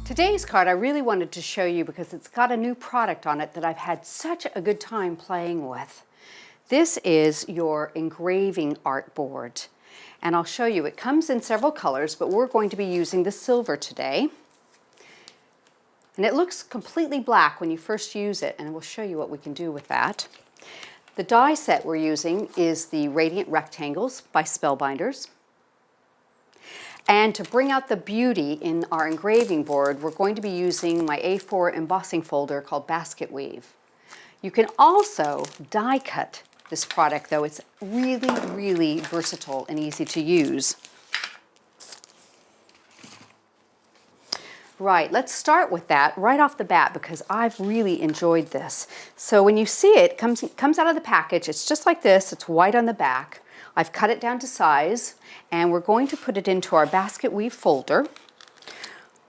Today's card I really wanted to show you because it's got a new product on it that I've had such a good time playing with. This is your engraving art board. And I'll show you, it comes in several colors, but we're going to be using the silver today. And it looks completely black when you first use it, and we'll show you what we can do with that. The die set we're using is the Radiant Rectangles by Spellbinders. And to bring out the beauty in our engraving board, we're going to be using my A4 embossing folder called Basket Weave. You can also die cut this product, though. It's really, really versatile and easy to use. Right, let's start with that right off the bat because I've really enjoyed this. So when you see it, it comes out of the package. It's just like this. It's white on the back. I've cut it down to size, and we're going to put it into our Basket Weave folder.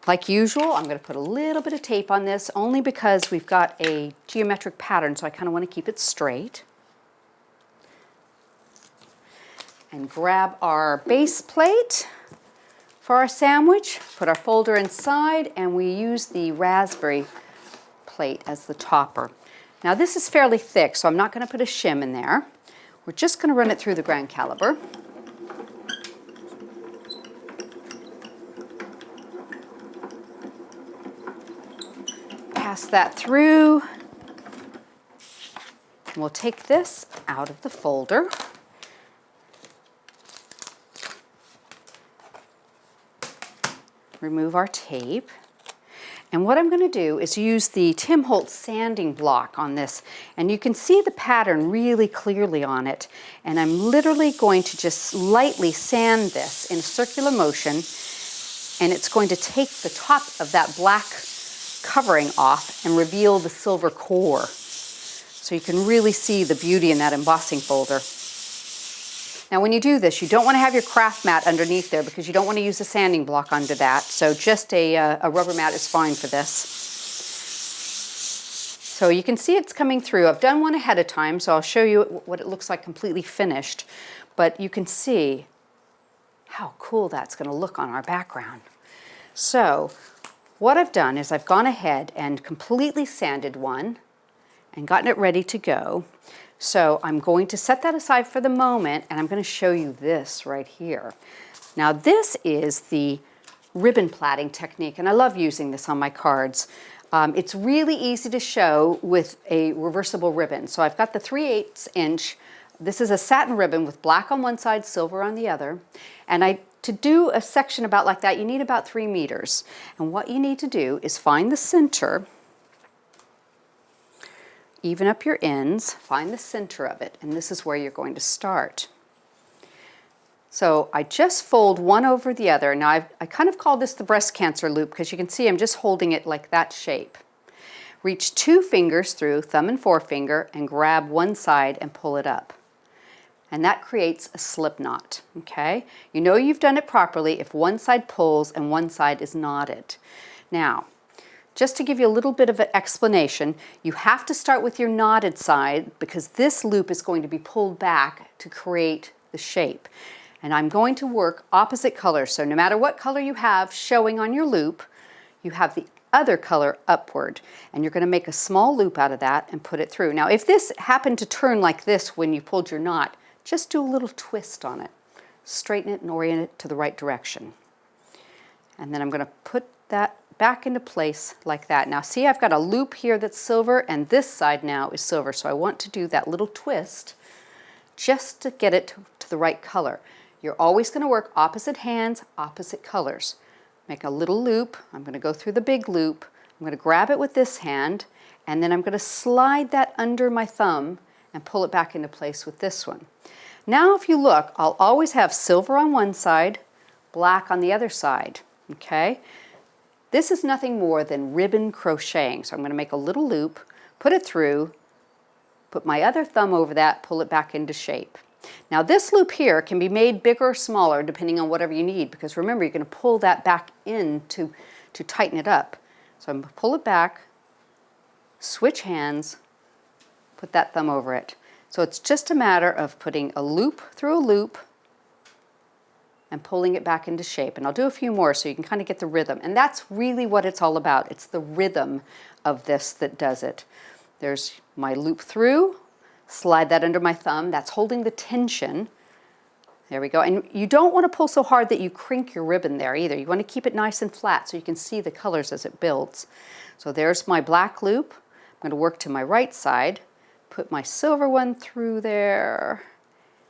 Like usual, I'm going to put a little bit of tape on this only because we've got a geometric pattern, so I kind of want to keep it straight. And grab our base plate for our sandwich, put our folder inside, and we use the raspberry plate as the topper. Now this is fairly thick, so I'm not going to put a shim in there. We're just going to run it through the ground caliper. Pass that through. And we'll take this out of the folder. Remove our tape. And what I'm going to do is use the Tim Holtz sanding block on this, and you can see the pattern really clearly on it. And I'm literally going to just lightly sand this in a circular motion, and it's going to take the top of that black covering off and reveal the silver core. So you can really see the beauty in that embossing folder. Now when you do this, you don't want to have your craft mat underneath there because you don't want to use a sanding block under that. So just a rubber mat is fine for this. So you can see it's coming through. I've done one ahead of time, so I'll show you what it looks like completely finished. But you can see how cool that's going to look on our background. So what I've done is I've gone ahead and completely sanded one and gotten it ready to go. So I'm going to set that aside for the moment, and I'm going to show you this right here. Now this is the ribbon plaiting technique, and I love using this on my cards. It's really easy to show with a reversible ribbon. So I've got the 3/8 inch. This is a satin ribbon with black on one side, silver on the other. And to do a section about like that, you need about 3 meters. And what you need to do is find the center, even up your ends, find the center of it, and this is where you're going to start. So I just fold one over the other. Now I kind of call this the breast cancer loop because you can see I'm just holding it like that shape. Reach 2 fingers through, thumb and forefinger, and grab one side and pull it up. And that creates a slip knot, okay? You know you've done it properly if one side pulls and one side is knotted. Now, just to give you a little bit of an explanation, you have to start with your knotted side because this loop is going to be pulled back to create the shape. And I'm going to work opposite colors. So no matter what color you have showing on your loop, you have the other color upward. And you're going to make a small loop out of that and put it through. Now if this happened to turn like this when you pulled your knot, just do a little twist on it. Straighten it and orient it to the right direction. And then I'm going to put that back into place like that. Now see, I've got a loop here that's silver, and this side now is silver. So I want to do that little twist just to get it to the right color. You're always going to work opposite hands, opposite colors. Make a little loop. I'm going to go through the big loop. I'm going to grab it with this hand, and then I'm going to slide that under my thumb and pull it back into place with this one. Now if you look, I'll always have silver on one side, black on the other side, okay? This is nothing more than ribbon crocheting. So I'm going to make a little loop, put it through, put my other thumb over that, pull it back into shape. Now this loop here can be made bigger or smaller depending on whatever you need, because remember you're going to pull that back in to tighten it up. So I'm going to pull it back, switch hands, put that thumb over it. So it's just a matter of putting a loop through a loop, and pulling it back into shape. And I'll do a few more so you can kind of get the rhythm. And that's really what it's all about. It's the rhythm of this that does it. There's my loop through, slide that under my thumb. That's holding the tension. There we go. And you don't want to pull so hard that you crink your ribbon there either. You want to keep it nice and flat so you can see the colors as it builds. So there's my black loop. I'm going to work to my right side, put my silver one through there,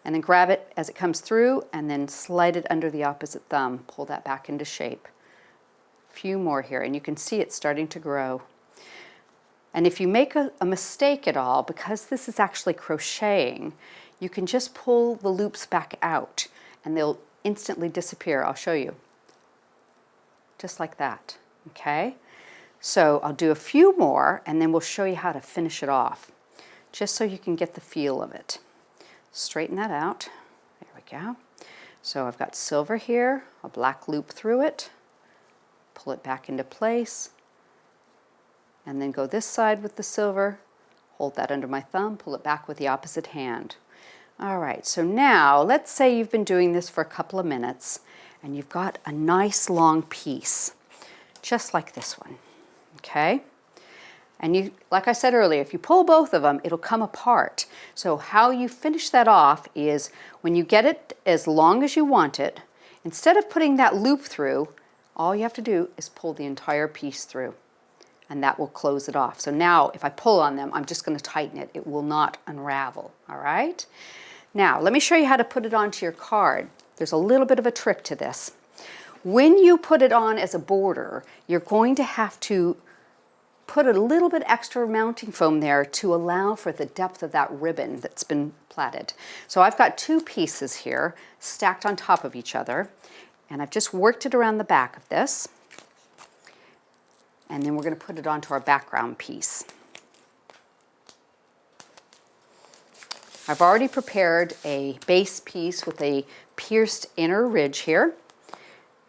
and then grab it as it comes through and then slide it under the opposite thumb. Pull that back into shape. A few more here, and you can see it starting to grow. And if you make a mistake at all, because this is actually crocheting, you can just pull the loops back out and they'll instantly disappear. I'll show you. Just like that, okay? So I'll do a few more and then we'll show you how to finish it off, just so you can get the feel of it. Straighten that out. There we go. So I've got silver here, a black loop through it, pull it back into place, and then go this side with the silver, hold that under my thumb, pull it back with the opposite hand. All right, so now let's say you've been doing this for a couple of minutes and you've got a nice long piece, just like this one, okay? And you, like I said earlier, if you pull both of them, it'll come apart. So how you finish that off is when you get it as long as you want it, instead of putting that loop through, all you have to do is pull the entire piece through. And that will close it off. So now if I pull on them, I'm just going to tighten it. It will not unravel, all right? Now, let me show you how to put it onto your card. There's a little bit of a trick to this. When you put it on as a border, you're going to have to put a little bit extra mounting foam there to allow for the depth of that ribbon that's been plaited. So I've got two pieces here stacked on top of each other, and I've just worked it around the back of this. And then we're going to put it onto our background piece. I've already prepared a base piece with a pierced inner ridge here.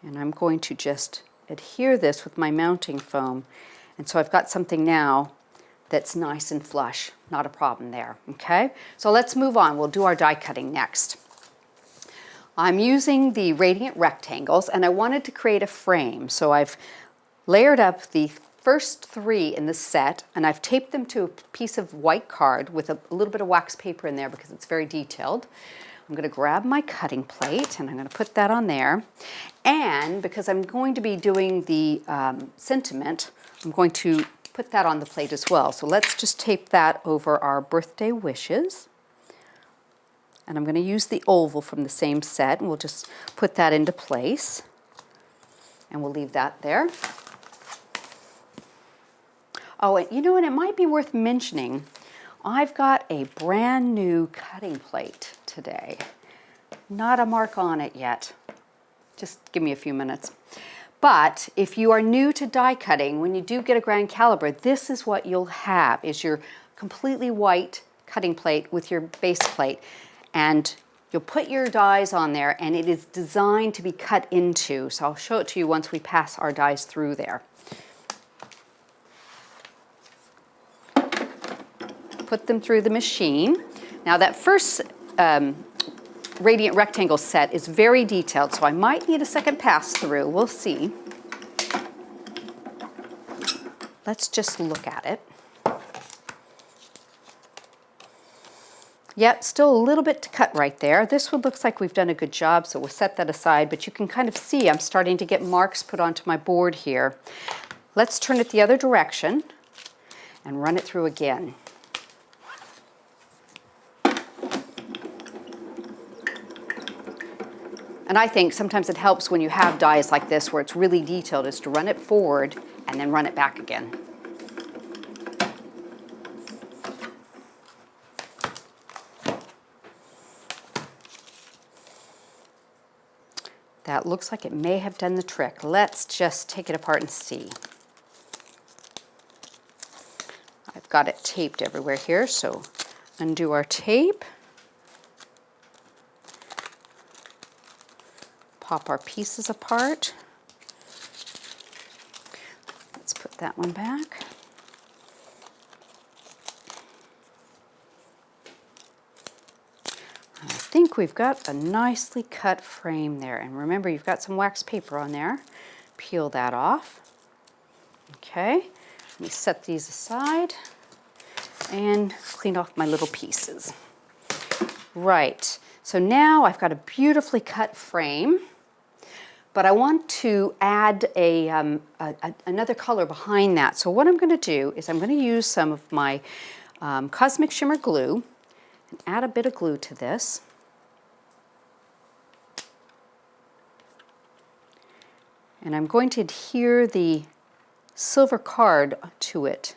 And I'm going to just adhere this with my mounting foam. And so I've got something now that's nice and flush. Not a problem there, okay? So let's move on. We'll do our die cutting next. I'm using the Radiant Rectangles, and I wanted to create a frame. So I've layered up the first three in the set, and I've taped them to a piece of white card with a little bit of wax paper in there because it's very detailed. I'm going to grab my cutting plate and I'm going to put that on there. And because I'm going to be doing the sentiment, I'm going to put that on the plate as well. So let's just tape that over our birthday wishes. And I'm going to use the oval from the same set, and we'll just put that into place. And we'll leave that there. Oh, and you know what, it might be worth mentioning, I've got a brand new cutting plate today. Not a mark on it yet. Just give me a few minutes. But if you are new to die cutting, when you do get a grand caliber, this is what you'll have, is your completely white cutting plate with your base plate. And you'll put your dies on there, and it is designed to be cut into. So I'll show it to you once we pass our dies through there. Put them through the machine. Now that first Radiant Rectangle set is very detailed, so I might need a second pass through. We'll see. Let's just look at it. Yep, still a little bit to cut right there. This one looks like we've done a good job, so we'll set that aside, but you can kind of see I'm starting to get marks put onto my board here. Let's turn it the other direction and run it through again. And I think sometimes it helps when you have dies like this where it's really detailed is to run it forward and then run it back again. That looks like it may have done the trick. Let's just take it apart and see. I've got it taped everywhere here, so undo our tape. Pop our pieces apart. Let's put that one back. I think we've got a nicely cut frame there. And remember, you've got some wax paper on there. Peel that off. Okay, let me set these aside and clean off my little pieces. Right, so now I've got a beautifully cut frame, but I want to add another color behind that. So what I'm going to do is I'm going to use some of my Cosmic Shimmer glue and add a bit of glue to this. And I'm going to adhere the silver card to it.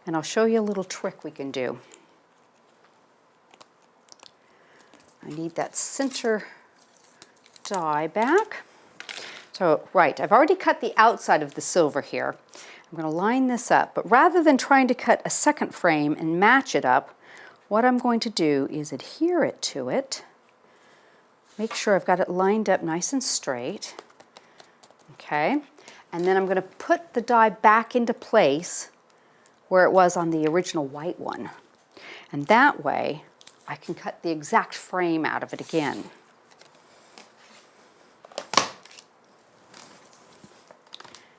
And I'll show you a little trick we can do. I need that center die back. So, right, I've already cut the outside of the silver here. I'm going to line this up, but rather than trying to cut a second frame and match it up, what I'm going to do is adhere it to it. Make sure I've got it lined up nice and straight. Okay, and then I'm going to put the die back into place where it was on the original white one. And that way, I can cut the exact frame out of it again.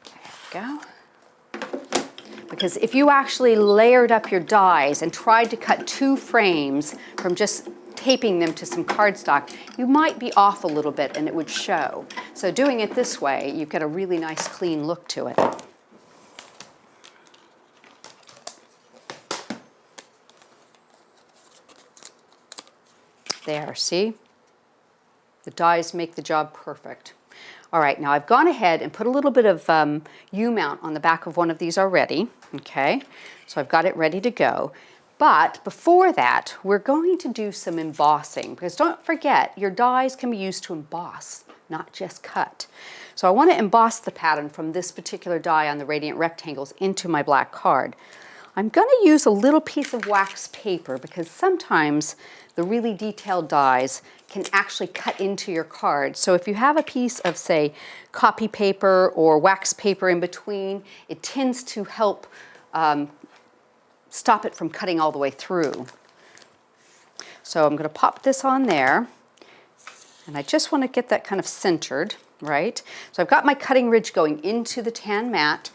There we go. Because if you actually layered up your dies and tried to cut two frames from just taping them to some cardstock, you might be off a little bit and it would show. So doing it this way, you get a really nice clean look to it. There, see? The dies make the job perfect. All right, now I've gone ahead and put a little bit of U-mount on the back of one of these already, okay? So I've got it ready to go. But before that, we're going to do some embossing, because don't forget, your dies can be used to emboss, not just cut. So I want to emboss the pattern from this particular die on the Radiant Rectangles into my black card. I'm going to use a little piece of wax paper because sometimes the really detailed dies can actually cut into your card. So if you have a piece of, say, copy paper or wax paper in between, it tends to help stop it from cutting all the way through. So I'm going to pop this on there, and I just want to get that kind of centered, right? So I've got my cutting ridge going into the tan mat,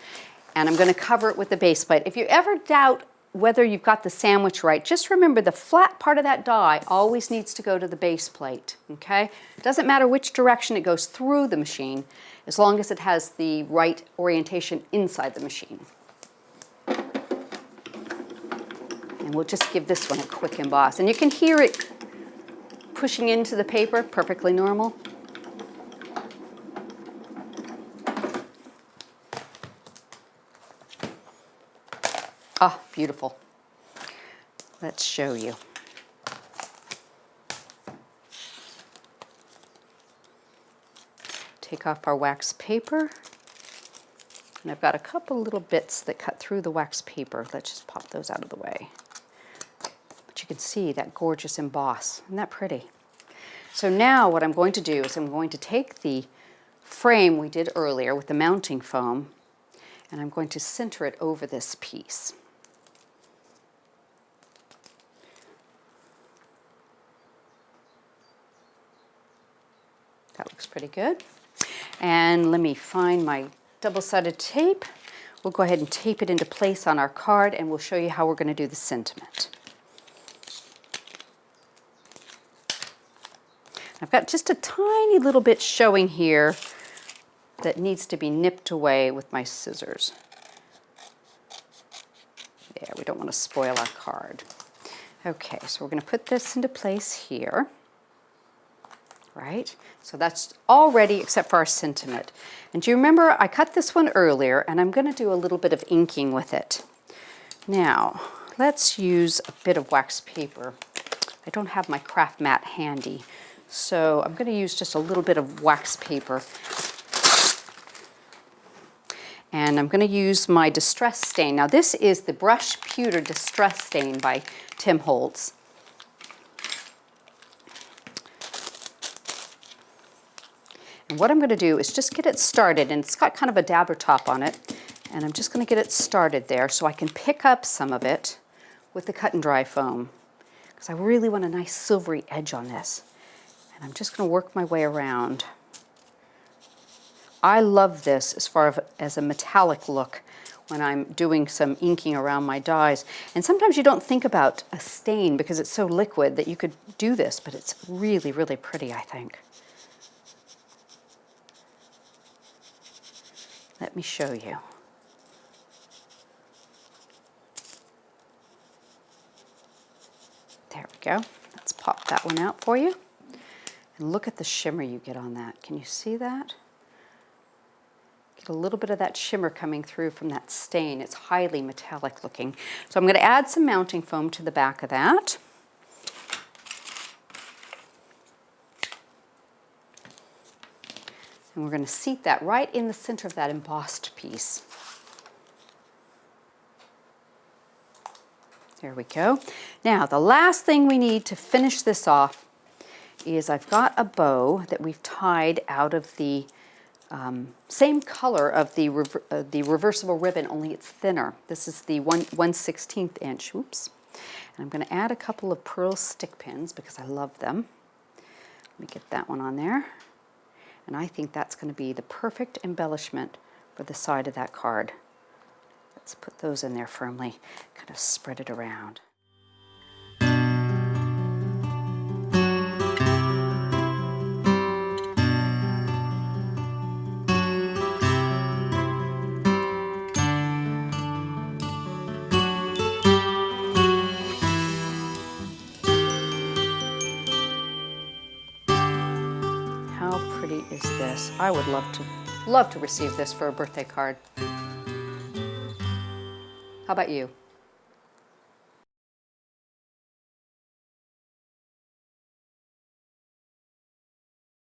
and I'm going to cover it with the base plate. If you ever doubt whether you've got the sandwich right, just remember the flat part of that die always needs to go to the base plate, okay? It doesn't matter which direction it goes through the machine, as long as it has the right orientation inside the machine. And we'll just give this one a quick emboss. And you can hear it pushing into the paper, perfectly normal. Ah, beautiful. Let's show you. Take off our wax paper. And I've got a couple little bits that cut through the wax paper. Let's just pop those out of the way. But you can see that gorgeous emboss. Isn't that pretty? So now what I'm going to do is I'm going to take the frame we did earlier with the mounting foam, and I'm going to center it over this piece. That looks pretty good. And let me find my double-sided tape. We'll go ahead and tape it into place on our card, and we'll show you how we're going to do the sentiment. I've got just a tiny little bit showing here that needs to be nipped away with my scissors. There, we don't want to spoil our card. Okay, so we're going to put this into place here. Right? So that's all ready except for our sentiment. And do you remember I cut this one earlier, and I'm going to do a little bit of inking with it. Now, let's use a bit of wax paper. I don't have my craft mat handy, so I'm going to use just a little bit of wax paper. And I'm going to use my Distress Stain. Now this is the Brush Pewter Distress Stain by Tim Holtz. And what I'm going to do is just get it started, and it's got kind of a dabber top on it, and I'm just going to get it started there so I can pick up some of it with the cut and dry foam. because I really want a nice silvery edge on this. And I'm just going to work my way around. I love this as far as a metallic look when I'm doing some inking around my dies. And sometimes you don't think about a stain because it's so liquid that you could do this, but it's really, really pretty, I think. Let me show you. There we go. Let's pop that one out for you. And look at the shimmer you get on that. Can you see that? Get a little bit of that shimmer coming through from that stain. It's highly metallic looking. So I'm going to add some mounting foam to the back of that. And we're going to seat that right in the center of that embossed piece. There we go. Now, the last thing we need to finish this off is I've got a bow that we've tied out of the same color of the reversible ribbon, only it's thinner. This is the 1/16 inch. Oops. And I'm going to add a couple of pearl stick pins because I love them. Let me get that one on there. And I think that's going to be the perfect embellishment for the side of that card. Let's put those in there firmly, kind of spread it around. How pretty is this? I would love to receive this for a birthday card. How about you?